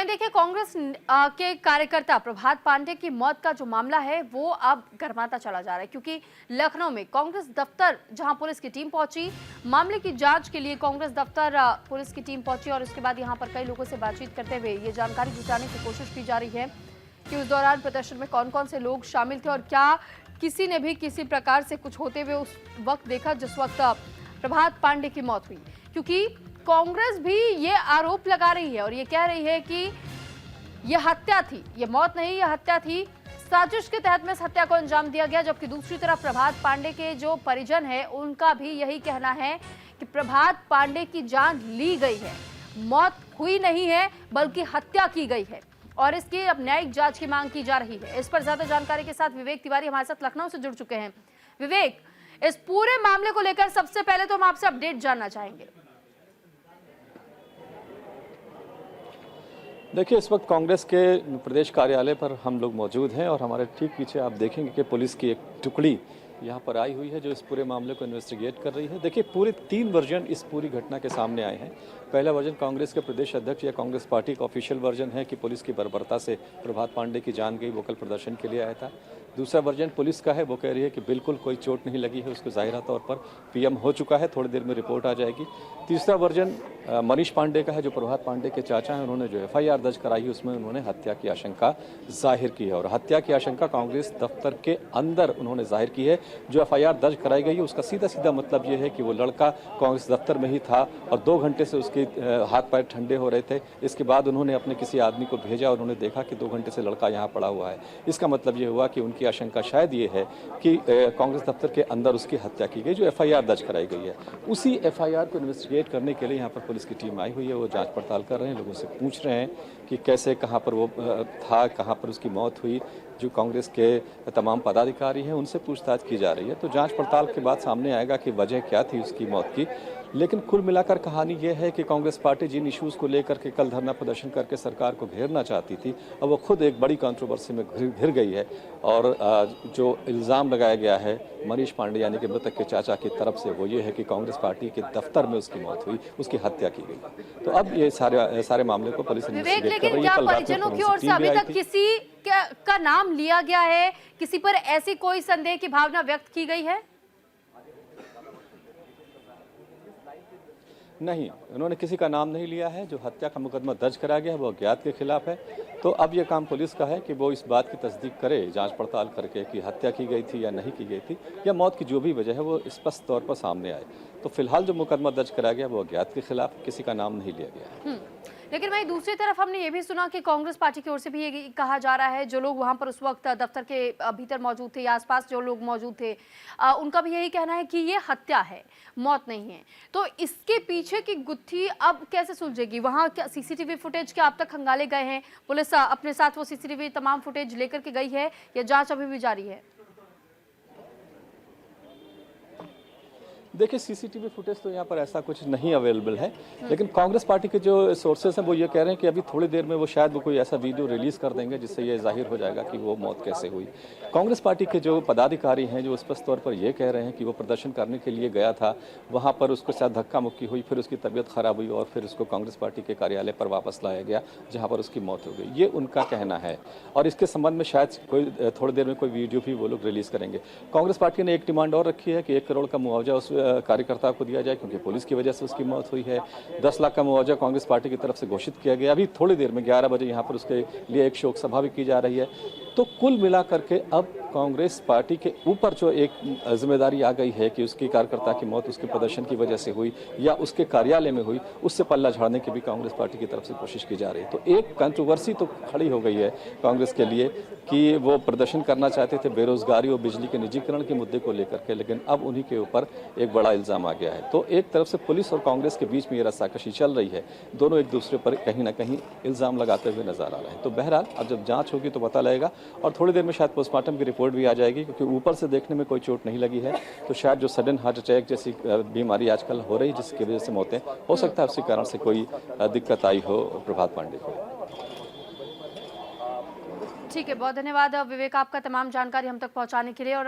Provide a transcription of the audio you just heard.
देखिए कांग्रेस के कार्यकर्ता प्रभात पांडे की मौत का जो मामला है वो अब गर्माता चला जा रहा है, क्योंकि लखनऊ में कांग्रेस दफ्तर जहां पुलिस की टीम पहुंची, मामले की जांच के लिए कांग्रेस दफ्तर पुलिस की टीम पहुंची और उसके बाद यहां पर कई लोगों से बातचीत करते हुए ये जानकारी जुटाने की कोशिश की जा रही है कि उस दौरान प्रदर्शन में कौन कौन से लोग शामिल थे और क्या किसी ने भी किसी प्रकार से कुछ होते हुए उस वक्त देखा जिस वक्त प्रभात पांडे की मौत हुई। क्योंकि कांग्रेस भी ये आरोप लगा रही है और ये कह रही है कि ये हत्या थी, ये मौत नहीं, ये हत्या थी, साजिश के तहत में इस हत्या को अंजाम दिया गया। जबकि दूसरी तरफ प्रभात पांडे के जो परिजन है उनका भी यही कहना है कि प्रभात पांडे की जान ली गई है, मौत हुई नहीं है बल्कि हत्या की गई है और इसकी अब न्यायिक जांच की मांग की जा रही है। इस पर ज्यादा जानकारी के साथ विवेक तिवारी हमारे साथ लखनऊ से जुड़ चुके हैं। विवेक, इस पूरे मामले को लेकर सबसे पहले तो हम आपसे अपडेट जानना चाहेंगे। देखिए, इस वक्त कांग्रेस के प्रदेश कार्यालय पर हम लोग मौजूद हैं और हमारे ठीक पीछे आप देखेंगे कि पुलिस की एक टुकड़ी यहाँ पर आई हुई है जो इस पूरे मामले को इन्वेस्टिगेट कर रही है। देखिए, पूरे 3 वर्जन इस पूरी घटना के सामने आए हैं। पहला वर्जन कांग्रेस के प्रदेश अध्यक्ष या कांग्रेस पार्टी का ऑफिशियल वर्जन है कि पुलिस की बर्बरता से प्रभात पांडे की जान गई, वो कल प्रदर्शन के लिए आया था। दूसरा वर्जन पुलिस का है, वो कह रही है कि बिल्कुल कोई चोट नहीं लगी है, उसको ज़ाहिरा तौर पर पीएम हो चुका है, थोड़ी देर में रिपोर्ट आ जाएगी। तीसरा वर्जन मनीष पांडे का है जो प्रभात पांडे के चाचा हैं, उन्होंने जो एफआईआर दर्ज कराई है उसमें उन्होंने हत्या की आशंका जाहिर की है और हत्या की आशंका कांग्रेस दफ्तर के अंदर उन्होंने जाहिर की है। जो एफआईआर दर्ज कराई गई है उसका सीधा सीधा मतलब ये है कि वो लड़का कांग्रेस दफ्तर में ही था और 2 घंटे से उसके हाथ पैर ठंडे हो रहे थे। इसके बाद उन्होंने अपने किसी आदमी को भेजा और उन्होंने देखा कि 2 घंटे से लड़का यहाँ पड़ा हुआ है। इसका मतलब ये हुआ कि उनकी आशंका शायद ये है कि कांग्रेस दफ्तर के अंदर उसकी हत्या की गई, जो एफआईआर दर्ज कराई गई है। उसी एफआईआर को इन्वेस्टिगेट करने के लिए यहाँ पर पुलिस की टीम आई हुई है। वो जांच पड़ताल कर रहे हैं, लोगों से पूछ रहे हैं कि कैसे, कहाँ पर वो था, कहाँ पर उसकी मौत हुई। जो कांग्रेस के तमाम पदाधिकारी हैं उनसे पूछताछ की जा रही है। तो जांच पड़ताल के बाद सामने आएगा कि वजह क्या थी उसकी मौत की। लेकिन कुल मिलाकर कहानी यह है कि कांग्रेस पार्टी जिन इश्यूज़ को लेकर के कल धरना प्रदर्शन करके सरकार को घेरना चाहती थी, अब वो खुद एक बड़ी कंट्रोवर्सी में घिर गई है। और जो इल्ज़ाम लगाया गया है मनीष पांडे यानी कि मृतक के चाचा की तरफ से, वो ये है कि कांग्रेस पार्टी के दफ्तर में उसकी मौत हुई, उसकी हत्या की गई। तो अब ये सारे मामले को पुलिस इन्वेस्टिगेट कर रही है। परिजनों की ओर से अभी तक किसी का नाम लिया गया है, किसी पर ऐसी कोई संदेह की भावना व्यक्त की गई है? नहीं, उन्होंने किसी का नाम नहीं लिया है। जो हत्या का मुकदमा दर्ज कराया गया है वो अज्ञात के खिलाफ है। तो अब ये काम पुलिस का है कि वो इस बात की तस्दीक करे जांच पड़ताल करके कि हत्या की गई थी या नहीं की गई थी, या मौत की जो भी वजह है वो स्पष्ट तौर पर सामने आए। तो फिलहाल जो मुकदमा दर्ज कराया गया वो अज्ञात के खिलाफ, किसी का नाम नहीं लिया गया है। लेकिन वहीं दूसरी तरफ हमने ये भी सुना कि कांग्रेस पार्टी की ओर से भी ये कहा जा रहा है, जो लोग वहां पर उस वक्त दफ्तर के भीतर मौजूद थे या आसपास जो लोग मौजूद थे, उनका भी यही कहना है कि ये हत्या है, मौत नहीं है। तो इसके पीछे की गुत्थी अब कैसे सुलझेगी? वहां क्या सीसीटीवी फुटेज क्या अब तक खंगाले गए हैं? पुलिस अपने साथ वो सीसीटीवी तमाम फुटेज लेकर के गई है या जांच अभी भी जारी है? देखिए, सीसीटीवी फुटेज तो यहाँ पर ऐसा कुछ नहीं अवेलेबल है, लेकिन कांग्रेस पार्टी के जो सोर्सेस हैं वो ये कह रहे हैं कि अभी थोड़ी देर में वो शायद वो कोई ऐसा वीडियो रिलीज कर देंगे जिससे ये जाहिर हो जाएगा कि वो मौत कैसे हुई। कांग्रेस पार्टी के जो पदाधिकारी हैं जो स्पष्ट तौर पर ये कह रहे हैं कि वो प्रदर्शन करने के लिए गया था, वहाँ पर उसको शायद धक्का मुक्की हुई, फिर उसकी तबीयत खराब हुई और फिर उसको कांग्रेस पार्टी के कार्यालय पर वापस लाया गया जहाँ पर उसकी मौत हो गई। ये उनका कहना है और इसके संबंध में शायद कोई थोड़ी देर में कोई वीडियो भी वो लोग रिलीज करेंगे। कांग्रेस पार्टी ने एक डिमांड और रखी है कि 1 करोड़ का मुआवजा उस कार्यकर्ता को दिया जाए क्योंकि पुलिस की वजह से उसकी मौत हुई है। 10 लाख का मुआवजा कांग्रेस पार्टी की तरफ से घोषित किया गया। अभी थोड़ी देर में 11 बजे यहाँ पर उसके लिए एक शोक सभा भी की जा रही है। तो कुल मिलाकर के अब कांग्रेस पार्टी के ऊपर जो एक जिम्मेदारी आ गई है कि उसकी कार्यकर्ता की मौत उसके प्रदर्शन की वजह से हुई या उसके कार्यालय में हुई, उससे पल्ला झाड़ने की भी कांग्रेस पार्टी की तरफ से कोशिश की जा रही है। तो एक कंट्रोवर्सी तो खड़ी हो गई है कांग्रेस के लिए कि वो प्रदर्शन करना चाहते थे बेरोजगारी और बिजली के निजीकरण के मुद्दे को लेकर के, लेकिन अब उन्हीं के ऊपर एक बड़ा इल्जाम आ गया है। तो एक तरफ से पुलिस और कांग्रेस के बीच में ये रस्साकशी चल रही है, दोनों एक दूसरे पर कहीं ना कहीं इल्जाम लगाते हुए नजर आ रहे हैं। तो बहरहाल अब जब जांच होगी तो पता लगेगा और थोड़ी देर में शायद पोस्टमार्टम की रिपोर्ट भी आ जाएगी, क्योंकि ऊपर से देखने में कोई चोट नहीं लगी है। तो शायद जो सडन हार्ट अटैक जैसी बीमारी आजकल हो रही है जिसकी वजह से मौतें हो सकता है, उसी कारण से कोई दिक्कत आई हो प्रभात पांडे को। ठीक है, बहुत धन्यवाद विवेक आपका तमाम जानकारी हम तक पहुंचाने के लिए। और